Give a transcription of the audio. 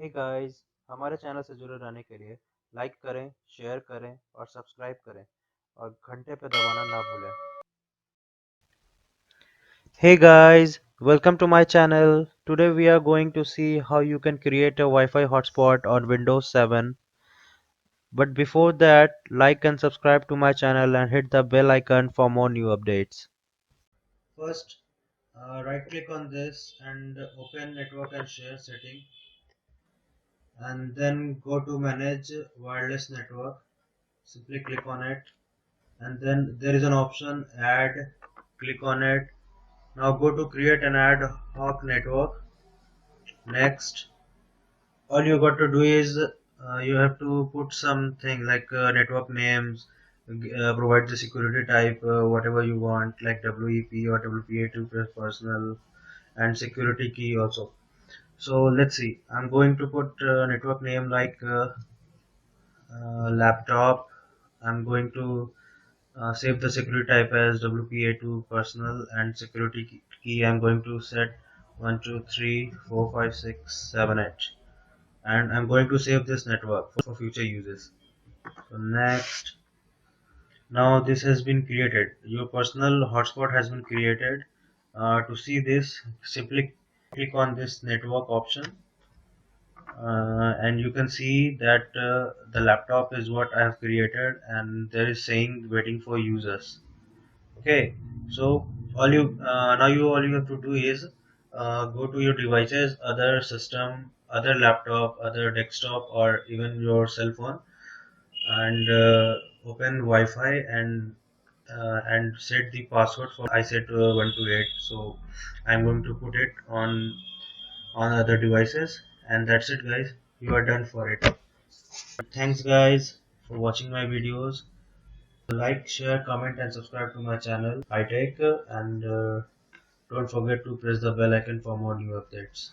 Hey guys, हमारे channel से जुड़े रहने के लिए लाइक करें, शेयर करें और सब्सक्राइब करें और घंटे पे दबाना ना भूलें। Hey guys, welcome to my channel. Today we are going to see how you can create a Wi-Fi hotspot on Windows 7. But before that, like and subscribe to my channel and hit the bell icon for more new updates. First, right click on this and open network and share setting, and then go to manage wireless network. Simply click on it, and then there is an option add. Click on it. Now go to create an ad hoc network. Next, all you got to do is you have to put something like network names, provide the security type, whatever you want, like WEP or WPA2 personal, and security key also. So let's see, I'm going to put network name like laptop. I'm going to save the security type as WPA2 personal, and security key I'm going to set 1 2 3 4 5 6 7 8, and I'm going to save this network for future uses. So next, now this has been created. Your personal hotspot has been created. To see this, simply click on this network option, and you can see that the laptop is what I have created, and there is saying waiting for users. Okay, so all you have to do is go to your devices, other system, other laptop, other desktop, or even your cell phone, and open Wi-Fi and set the password. For I set 128, so I'm going to put it on other devices, and that's it, guys. You are done for it. Thanks, guys, for watching my videos. Like, share, comment, and subscribe to my channel, hitech, and don't forget to press the bell icon for more new updates.